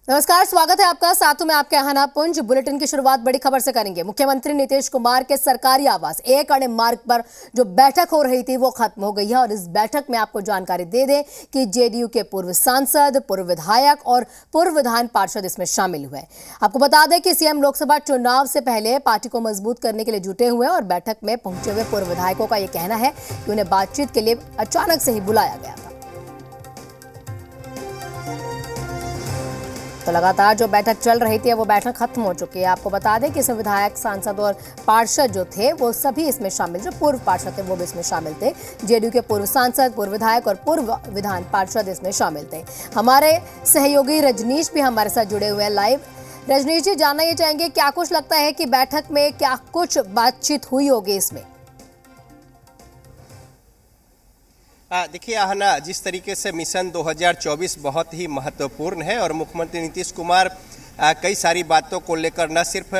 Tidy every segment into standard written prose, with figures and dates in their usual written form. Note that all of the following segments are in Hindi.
नमस्कार, स्वागत है आपका। साथों में आपके आहना पुंज। बुलेटिन की शुरुआत बड़ी खबर से करेंगे। मुख्यमंत्री नीतीश कुमार के सरकारी आवास एक अणे मार्ग पर जो बैठक हो रही थी वो खत्म हो गई है और इस बैठक में आपको जानकारी दे दें कि जेडीयू के पूर्व सांसद, पूर्व विधायक और पूर्व विधान पार्षद इसमें शामिल हुए। आपको बता दें कि सीएम लोकसभा चुनाव से पहले पार्टी को मजबूत करने के लिए जुटे हुए और बैठक में पहुंचे हुए पूर्व विधायकों का यह कहना है कि उन्हें बातचीत के लिए अचानक से ही बुलाया गया था। तो लगातार जो बैठक चल रही थी वो बैठक खत्म हो चुकी है। आपको बता दें कि इसमें विधायक, सांसद और पार्षद जो थे वो सभी इसमें शामिल, जो पूर्व पार्षद थे वो भी इसमें शामिल थे। जेडीयू के पूर्व सांसद, पूर्व विधायक और पूर्व विधान पार्षद इसमें शामिल थे। हमारे सहयोगी रजनीश भी हमारे साथ जुड़े हुए हैं लाइव। रजनीश जी, जानना ये चाहेंगे क्या कुछ लगता है कि बैठक में क्या कुछ बातचीत हुई होगी इसमें? देखिए आहना, जिस तरीके से मिशन 2024 बहुत ही महत्वपूर्ण है और मुख्यमंत्री नीतीश कुमार कई सारी बातों को लेकर न सिर्फ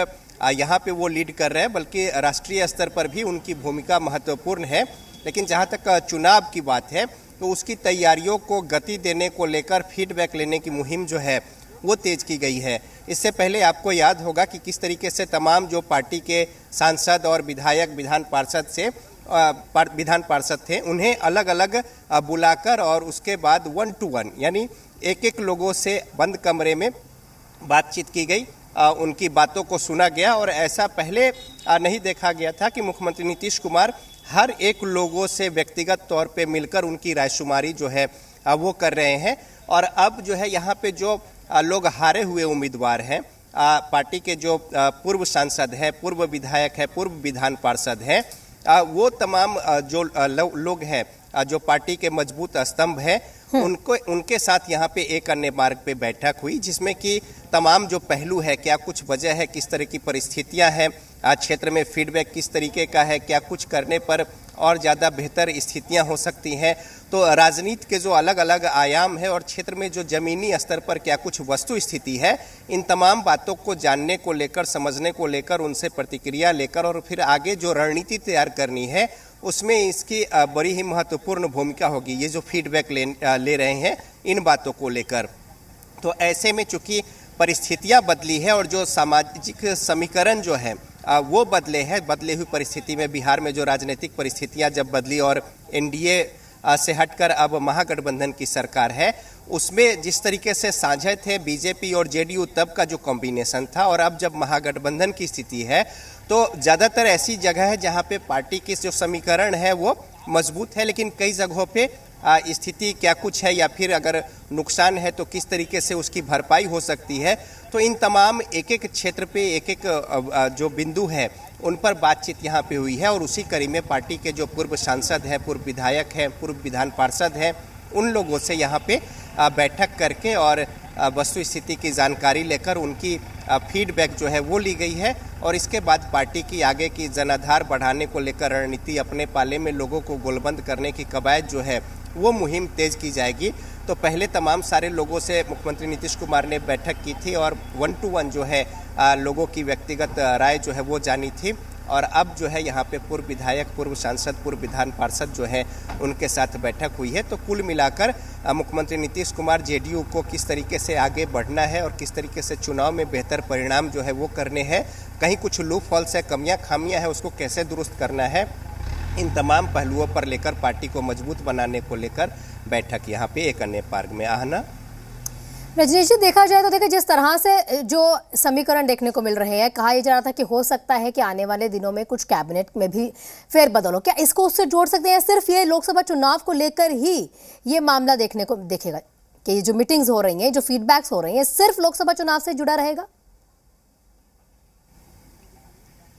यहाँ पे वो लीड कर रहे हैं बल्कि राष्ट्रीय स्तर पर भी उनकी भूमिका महत्वपूर्ण है। लेकिन जहाँ तक चुनाव की बात है तो उसकी तैयारियों को गति देने को लेकर फीडबैक लेने की मुहिम जो है वो तेज की गई है। इससे पहले आपको याद होगा कि किस तरीके से तमाम जो पार्टी के सांसद और विधायक, विधान पार्षद थे उन्हें अलग अलग बुलाकर और उसके बाद 1 to 1 यानी एक एक लोगों से बंद कमरे में बातचीत की गई, उनकी बातों को सुना गया। और ऐसा पहले नहीं देखा गया था कि मुख्यमंत्री नीतीश कुमार हर एक लोगों से व्यक्तिगत तौर पे मिलकर उनकी रायशुमारी जो है वो कर रहे हैं। और अब जो है यहाँ पे जो लोग हारे हुए उम्मीदवार हैं, पार्टी के जो पूर्व सांसद हैं, पूर्व विधायक है, पूर्व विधान पार्षद हैं, वो तमाम जो लोग हैं जो पार्टी के मजबूत स्तंभ हैं उनके साथ यहाँ पे एक अन्य मार्ग पे बैठक हुई, जिसमें कि तमाम जो पहलू है, क्या कुछ वजह है, किस तरह की परिस्थितियां हैं, क्षेत्र में फीडबैक किस तरीके का है, क्या कुछ करने पर और ज़्यादा बेहतर स्थितियां हो सकती हैं। तो राजनीति के जो अलग अलग आयाम है और क्षेत्र में जो ज़मीनी स्तर पर क्या कुछ वस्तु स्थिति है, इन तमाम बातों को जानने को लेकर, समझने को लेकर, उनसे प्रतिक्रिया लेकर और फिर आगे जो रणनीति तैयार करनी है उसमें इसकी बड़ी ही महत्वपूर्ण भूमिका होगी। ये जो फीडबैक ले रहे हैं इन बातों को लेकर, तो ऐसे में चूंकि परिस्थितियां बदली है और जो सामाजिक समीकरण जो है वो बदले हैं, बदले हुई परिस्थिति में बिहार में जो राजनीतिक परिस्थितियां जब बदली और एनडीए से हटकर अब महागठबंधन की सरकार है, उसमें जिस तरीके से साझे थे बीजेपी और जेडीयू तब का जो कॉम्बिनेशन था, और अब जब महागठबंधन की स्थिति है तो ज़्यादातर ऐसी जगह है जहां पे पार्टी की जो समीकरण है वो मजबूत है, लेकिन कई जगहों पे स्थिति क्या कुछ है या फिर अगर नुकसान है तो किस तरीके से उसकी भरपाई हो सकती है। तो इन तमाम एक एक क्षेत्र पे एक एक जो बिंदु है उन पर बातचीत यहाँ पे हुई है। और उसी कड़ी में पार्टी के जो पूर्व सांसद हैं, पूर्व विधायक हैं, पूर्व विधान पार्षद हैं, उन लोगों से यहाँ पे बैठक करके और वस्तु स्थिति की जानकारी लेकर उनकी फीडबैक जो है वो ली गई है। और इसके बाद पार्टी की आगे की जनाधार बढ़ाने को लेकर रणनीति, अपने पाले में लोगों को गोलबंद करने की कवायद जो है वो मुहिम तेज की जाएगी। तो पहले तमाम सारे लोगों से मुख्यमंत्री नीतीश कुमार ने बैठक की थी और 1 to 1 जो है लोगों की व्यक्तिगत राय जो है वो जानी थी। और अब जो है यहाँ पे पूर्व विधायक, पूर्व सांसद, पूर्व विधान पार्षद जो है उनके साथ बैठक हुई है। तो कुल मिलाकर मुख्यमंत्री नीतीश कुमार जेडीयू को किस तरीके से आगे बढ़ना है और किस तरीके से चुनाव में बेहतर परिणाम जो है वो करने हैं, कहीं कुछ लूप हॉल्स है, कमियां खामियां है, उसको कैसे दुरुस्त करना है, इन तमाम पहलुओं पर लेकर पार्टी को मजबूत बनाने को लेकर बैठक यहाँ पे एक अन्य पार्क में। आहना, रजनीश जी, देखा जाए तो देखिए जिस तरह से जो समीकरण देखने को मिल रहे हैं, कहा यह जा रहा था कि हो सकता है कि आने वाले दिनों में कुछ कैबिनेट में भी फेरबदल हो, क्या इसको उससे जोड़ सकते हैं? सिर्फ ये लोकसभा चुनाव को लेकर ही ये मामला देखने को दिखेगा कि ये जो मीटिंग्स हो रही हैं, जो फीडबैक्स हो रही हैं, सिर्फ लोकसभा चुनाव से जुड़ा रहेगा?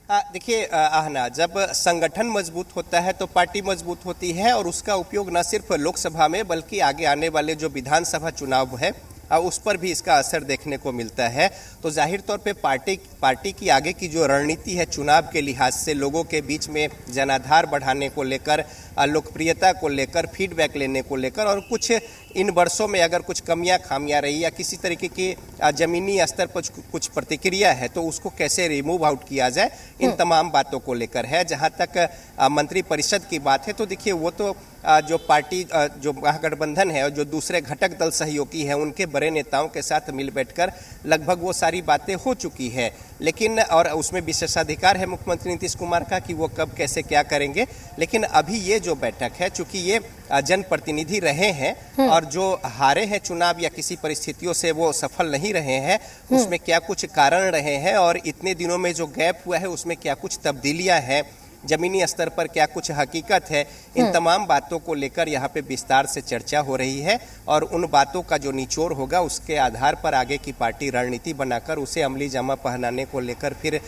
देखिए आहना, जब संगठन मजबूत होता है तो पार्टी मजबूत होती है और उसका उपयोग न सिर्फ लोकसभा में बल्कि आगे आने वाले जो विधानसभा चुनाव है उस पर भी इसका असर देखने को मिलता है। तो जाहिर तौर पे पार्टी की आगे की जो रणनीति है चुनाव के लिहाज से, लोगों के बीच में जनाधार बढ़ाने को लेकर, लोकप्रियता को लेकर, फीडबैक लेने को लेकर, और कुछ इन वर्षों में अगर कुछ कमियां खामियां रही या किसी तरीके की ज़मीनी स्तर पर कुछ प्रतिक्रिया है तो उसको कैसे रिमूव आउट किया जाए, इन तमाम बातों को लेकर है। जहां तक मंत्रिपरिषद की बात है तो देखिए वो तो जो पार्टी जो महागठबंधन है और जो दूसरे घटक दल सहयोगी हैं उनके बड़े नेताओं के साथ मिल बैठकर लगभग वो सारी बातें हो चुकी है, लेकिन और उसमें विशेषाधिकार है मुख्यमंत्री नीतीश कुमार का कि वो कब कैसे क्या करेंगे। लेकिन अभी ये जो बैठक है, चूंकि ये जनप्रतिनिधि रहे हैं और जो हारे हैं चुनाव या किसी परिस्थितियों से वो सफल नहीं रहे हैं, उसमें क्या कुछ कारण रहे हैं और इतने दिनों में जो गैप हुआ है उसमें क्या कुछ तब्दीलियां हैं, जमीनी स्तर पर क्या कुछ हकीकत है, इन तमाम बातों को लेकर यहाँ पे विस्तार से चर्चा हो रही है और उन बातों का जो निचोड़ होगा उसके आधार पर आगे की पार्टी रणनीति बनाकर उसे अमली जामा पहनाने को लेकर फिर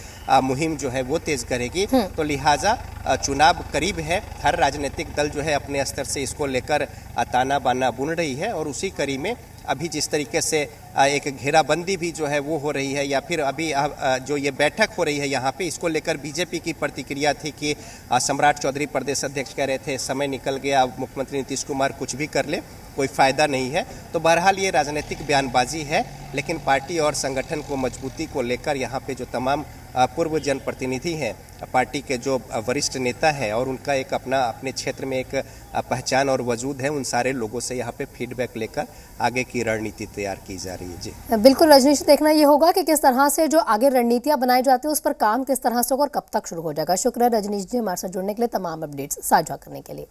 मुहिम जो है वो तेज करेगी। तो लिहाजा चुनाव करीब है, हर राजनीतिक दल जो है अपने स्तर से इसको लेकर ताना बाना बुन रही है और उसी कड़ी में अभी जिस तरीके से एक घेराबंदी भी जो है वो हो रही है या फिर अभी जो ये बैठक हो रही है यहाँ पे, इसको लेकर बीजेपी की प्रतिक्रिया थी कि सम्राट चौधरी प्रदेश अध्यक्ष कह रहे थे समय निकल गया, मुख्यमंत्री नीतीश कुमार कुछ भी कर ले, कोई फायदा नहीं है। तो बहरहाल ये राजनीतिक बयानबाजी है, लेकिन पार्टी और संगठन को मजबूती को लेकर यहाँ पे जो तमाम पूर्व जनप्रतिनिधि हैं, पार्टी के जो वरिष्ठ नेता है और उनका एक अपने क्षेत्र में एक पहचान और वजूद है, उन सारे लोगों से यहाँ पे फीडबैक लेकर आगे की रणनीति तैयार की जा रही है। जी बिल्कुल रजनीश, देखना ये होगा कि किस तरह से जो आगे रणनीतियां बनाई जाती है उस पर काम किस तरह से होगा और कब तक शुरू हो जाएगा। शुक्र है रजनीश जी हमारे साथ जुड़ने के लिए, तमाम अपडेट्स साझा करने के लिए।